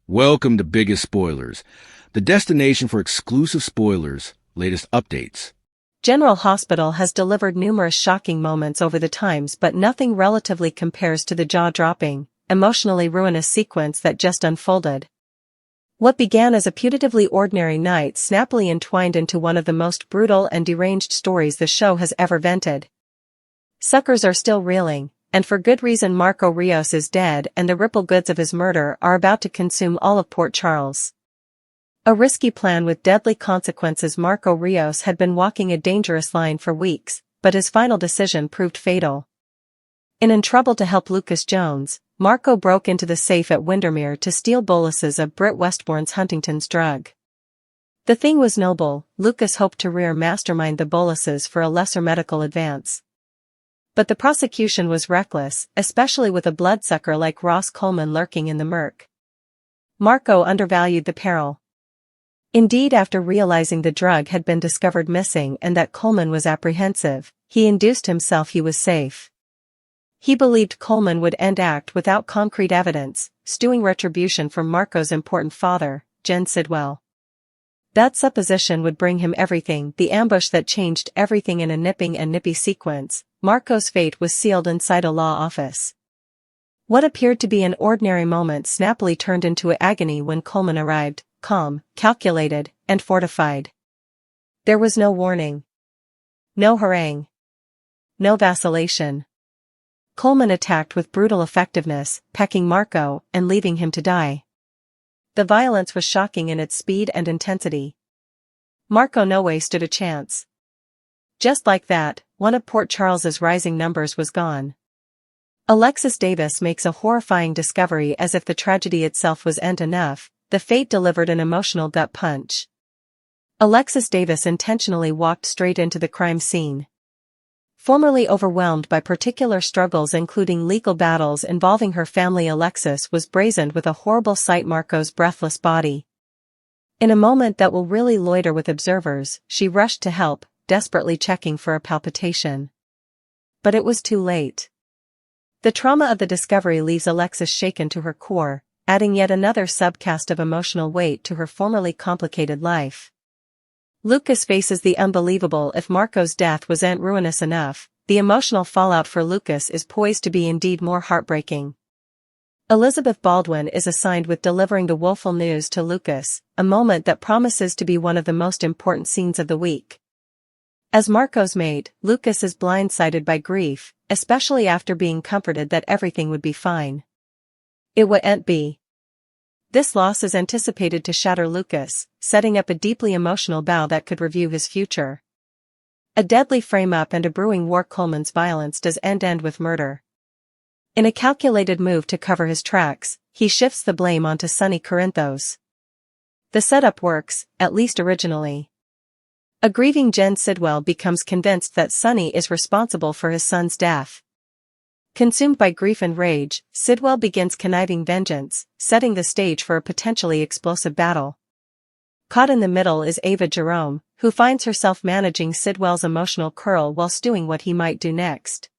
Welcome to Biggest Spoilars, the destination for exclusive spoilers, latest updates. General Hospital has delivered numerous shocking moments over the times, but nothing relatively compares to the jaw-dropping, emotionally ruinous sequence that just unfolded. What began as a putatively ordinary night snappily entwined into one of the most brutal and deranged stories the show has ever vented. Suckers are still reeling, and for good reason. Marco Rios is dead, and the ripple goods of his murder are about to consume all of Port Charles. A risky plan with deadly consequences. Marco Rios had been walking a dangerous line for weeks, but his final decision proved fatal. In trouble to help Lucas Jones, Marco broke into the safe at Windermere to steal boluses of Britt Westbourne's Huntington's drug. The thing was noble. Lucas hoped to mastermind the boluses for a lesser medical advance. But the prosecution was reckless, especially with a bloodsucker like Ross Coleman lurking in the murk. Marco undervalued the peril. Indeed, after realizing the drug had been discovered missing and that Coleman was apprehensive, he induced himself he was safe. He believed Coleman would act without concrete evidence, stewing retribution from Marco's important father, Jen Sidwell. That supposition would bring him everything, the ambush that changed everything in a nipping and nippy sequence. Marco's fate was sealed inside a law office. What appeared to be an ordinary moment snappily turned into agony when Coleman arrived, calm, calculated, and fortified. There was no warning. No harangue. No vacillation. Coleman attacked with brutal effectiveness, pecking Marco and leaving him to die. The violence was shocking in its speed and intensity. Marco no way stood a chance. Just like that, one of Port Charles's rising numbers was gone. Alexis Davis makes a horrifying discovery. As if the tragedy itself was enough, the fate delivered an emotional gut punch. Alexis Davis intentionally walked straight into the crime scene. Formerly overwhelmed by particular struggles including legal battles involving her family, Alexis was brazened with a horrible sight: Marco's breathless body. In a moment that will really loiter with observers, she rushed to help, desperately checking for a palpitation. But it was too late. The trauma of the discovery leaves Alexis shaken to her core, adding yet another subcast of emotional weight to her formerly complicated life. Lucas faces the unbelievable. If Marco's death was ruinous enough, the emotional fallout for Lucas is poised to be indeed more heartbreaking. Elizabeth Baldwin is assigned with delivering the woeful news to Lucas, a moment that promises to be one of the most important scenes of the week. As Marco's mate, Lucas is blindsided by grief, especially after being comforted that everything would be fine. It wouldn't be. This loss is anticipated to shatter Lucas, setting up a deeply emotional bow that could review his future. A deadly frame-up and a brewing war. Coleman's violence does end with murder. In a calculated move to cover his tracks, he shifts the blame onto Sonny Corinthos. The setup works, at least originally. A grieving Jen Sidwell becomes convinced that Sonny is responsible for his son's death. Consumed by grief and rage, Sidwell begins conniving vengeance, setting the stage for a potentially explosive battle. Caught in the middle is Ava Jerome, who finds herself managing Sidwell's emotional curl while stewing what he might do next.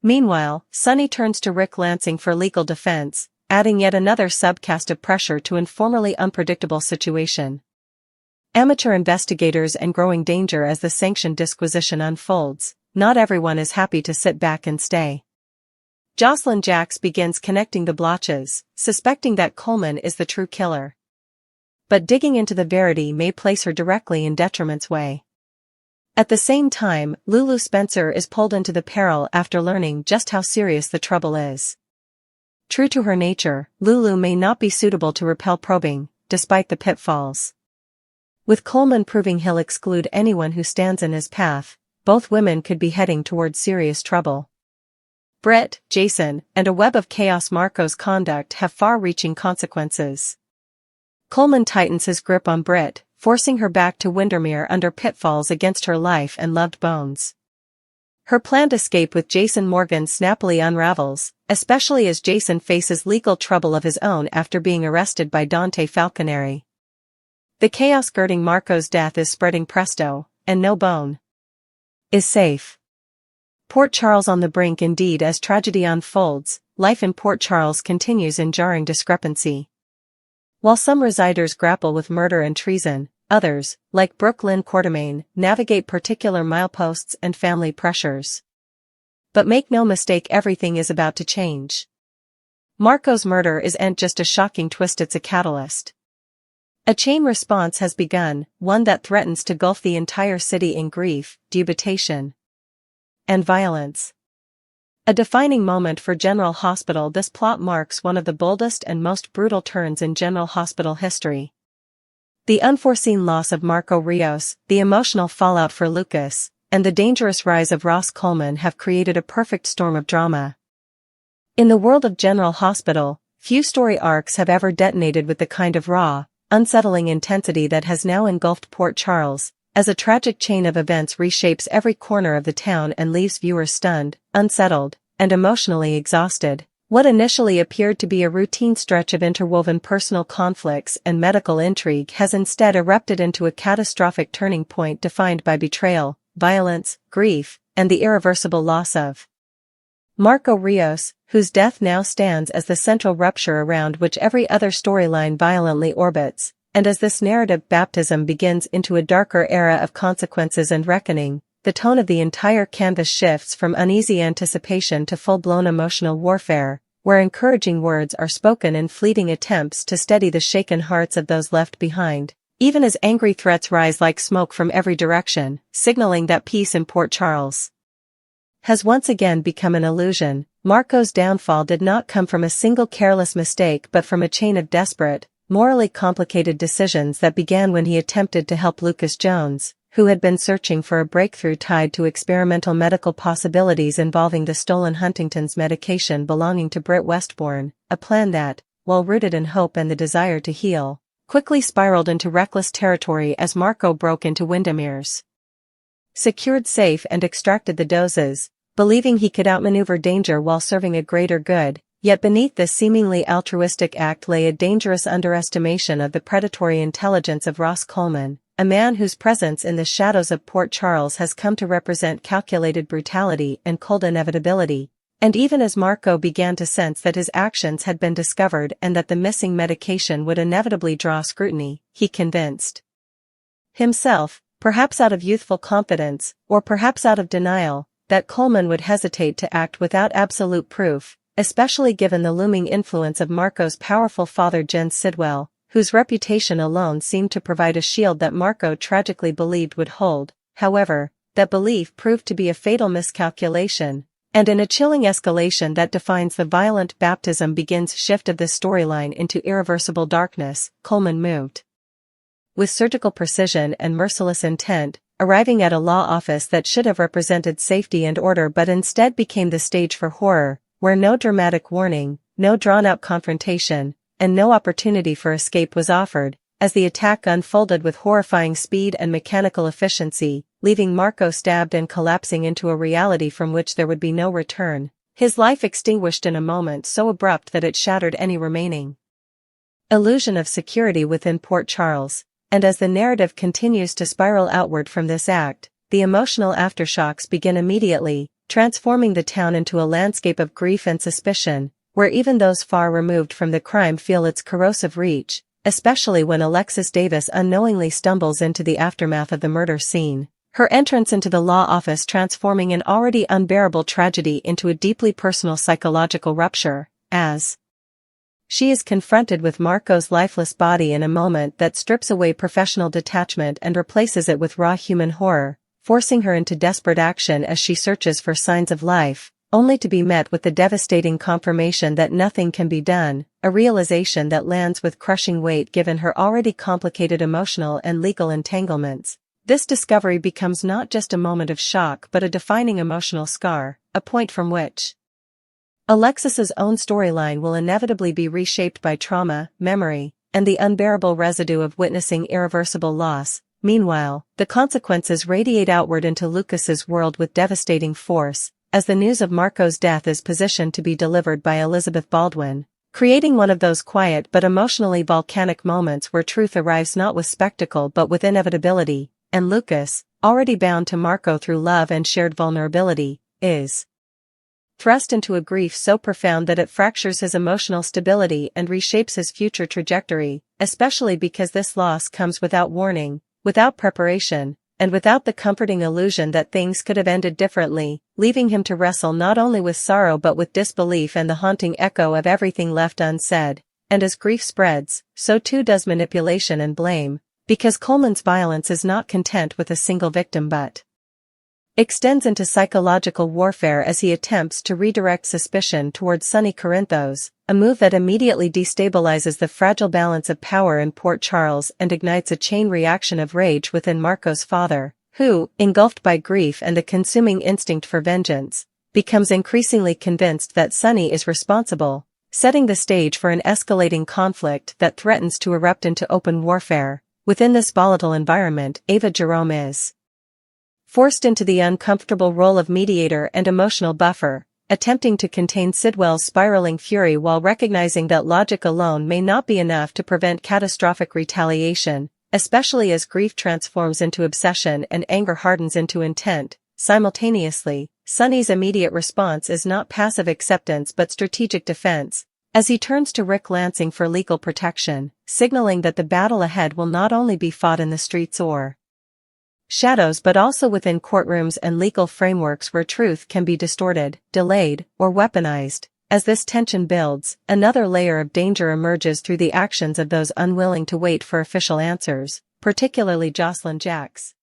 Meanwhile, Sonny turns to Rick Lansing for legal defense, adding yet another subcast of pressure to an formerly unpredictable situation. Amateur investigators and growing danger as the sanctioned disquisition unfolds. Not everyone is happy to sit back and stay. Jocelyn Jacks begins connecting the blotches, suspecting that Coleman is the true killer. But digging into the verity may place her directly in detriment's way. At the same time, Lulu Spencer is pulled into the peril after learning just how serious the trouble is. True to her nature, Lulu may not be suitable to repel probing, despite the pitfalls. With Coleman proving he'll exclude anyone who stands in his path, both women could be heading toward serious trouble. Britt, Jason, and a web of chaos. Marco's conduct have far-reaching consequences. Coleman tightens his grip on Britt, forcing her back to Windermere under pitfalls against her life and loved bones. Her planned escape with Jason Morgan snappily unravels, especially as Jason faces legal trouble of his own after being arrested by Dante Falconeri. The chaos girding Marco's death is spreading presto, and no bone is safe. Port Charles on the brink indeed. As tragedy unfolds, life in Port Charles continues in jarring discrepancy. While some residers grapple with murder and treason, others, like Brooklyn Quartermain, navigate particular mileposts and family pressures. But make no mistake, everything is about to change. Marco's murder isn't just a shocking twist, it's a catalyst. A chain response has begun, one that threatens to engulf the entire city in grief, dubitation, and violence. A defining moment for General Hospital, this plot marks one of the boldest and most brutal turns in General Hospital history. The unforeseen loss of Marco Rios, the emotional fallout for Lucas, and the dangerous rise of Ross Coleman have created a perfect storm of drama. In the world of General Hospital, few story arcs have ever detonated with the kind of raw, unsettling intensity that has now engulfed Port Charles, as a tragic chain of events reshapes every corner of the town and leaves viewers stunned, unsettled, and emotionally exhausted. What initially appeared to be a routine stretch of interwoven personal conflicts and medical intrigue has instead erupted into a catastrophic turning point defined by betrayal, violence, grief, and the irreversible loss of Marco Rios, whose death now stands as the central rupture around which every other storyline violently orbits. And as this narrative baptism begins into a darker era of consequences and reckoning, the tone of the entire canvas shifts from uneasy anticipation to full-blown emotional warfare, where encouraging words are spoken in fleeting attempts to steady the shaken hearts of those left behind, even as angry threats rise like smoke from every direction, signaling that peace in Port Charles has once again become an illusion. Marco's downfall did not come from a single careless mistake but from a chain of desperate, morally complicated decisions that began when he attempted to help Lucas Jones, who had been searching for a breakthrough tied to experimental medical possibilities involving the stolen Huntington's medication belonging to Britt Westbourne, a plan that, while rooted in hope and the desire to heal, quickly spiraled into reckless territory as Marco broke into Windermere's secured safe and extracted the doses, believing he could outmaneuver danger while serving a greater good. Yet beneath this seemingly altruistic act lay a dangerous underestimation of the predatory intelligence of Ross Coleman, a man whose presence in the shadows of Port Charles has come to represent calculated brutality and cold inevitability. And even as Marco began to sense that his actions had been discovered and that the missing medication would inevitably draw scrutiny, he convinced himself, perhaps out of youthful confidence, or perhaps out of denial, that Coleman would hesitate to act without absolute proof, especially given the looming influence of Marco's powerful father Jens Sidwell, whose reputation alone seemed to provide a shield that Marco tragically believed would hold. However, that belief proved to be a fatal miscalculation, and in a chilling escalation that defines the violent baptism begins shift of this storyline into irreversible darkness. Coleman moved with surgical precision and merciless intent, arriving at a law office that should have represented safety and order but instead became the stage for horror, where no dramatic warning, no drawn-out confrontation, and no opportunity for escape was offered, as the attack unfolded with horrifying speed and mechanical efficiency, leaving Marco stabbed and collapsing into a reality from which there would be no return, his life extinguished in a moment so abrupt that it shattered any remaining illusion of security within Port Charles. And as the narrative continues to spiral outward from this act, the emotional aftershocks begin immediately, transforming the town into a landscape of grief and suspicion, where even those far removed from the crime feel its corrosive reach, especially when Alexis Davis unknowingly stumbles into the aftermath of the murder scene, her entrance into the law office transforming an already unbearable tragedy into a deeply personal psychological rupture, as she is confronted with Marco's lifeless body in a moment that strips away professional detachment and replaces it with raw human horror, forcing her into desperate action as she searches for signs of life, only to be met with the devastating confirmation that nothing can be done, a realization that lands with crushing weight given her already complicated emotional and legal entanglements. This discovery becomes not just a moment of shock but a defining emotional scar, a point from which Alexis's own storyline will inevitably be reshaped by trauma, memory, and the unbearable residue of witnessing irreversible loss. Meanwhile, the consequences radiate outward into Lucas's world with devastating force, as the news of Marco's death is positioned to be delivered by Elizabeth Baldwin, creating one of those quiet but emotionally volcanic moments where truth arrives not with spectacle but with inevitability, and Lucas, already bound to Marco through love and shared vulnerability, is thrust into a grief so profound that it fractures his emotional stability and reshapes his future trajectory, especially because this loss comes without warning, without preparation, and without the comforting illusion that things could have ended differently, leaving him to wrestle not only with sorrow but with disbelief and the haunting echo of everything left unsaid. And as grief spreads, so too does manipulation and blame, because Coleman's violence is not content with a single victim but extends into psychological warfare as he attempts to redirect suspicion towards Sonny Corinthos, a move that immediately destabilizes the fragile balance of power in Port Charles and ignites a chain reaction of rage within Marco's father, who, engulfed by grief and a consuming instinct for vengeance, becomes increasingly convinced that Sonny is responsible, setting the stage for an escalating conflict that threatens to erupt into open warfare. Within this volatile environment, Ava Jerome is forced into the uncomfortable role of mediator and emotional buffer, attempting to contain Sidwell's spiraling fury while recognizing that logic alone may not be enough to prevent catastrophic retaliation, especially as grief transforms into obsession and anger hardens into intent. Simultaneously, Sonny's immediate response is not passive acceptance but strategic defense, as he turns to Rick Lansing for legal protection, signaling that the battle ahead will not only be fought in the streets or shadows but also within courtrooms and legal frameworks where truth can be distorted, delayed, or weaponized. As this tension builds, another layer of danger emerges through the actions of those unwilling to wait for official answers, particularly Jocelyn Jacks.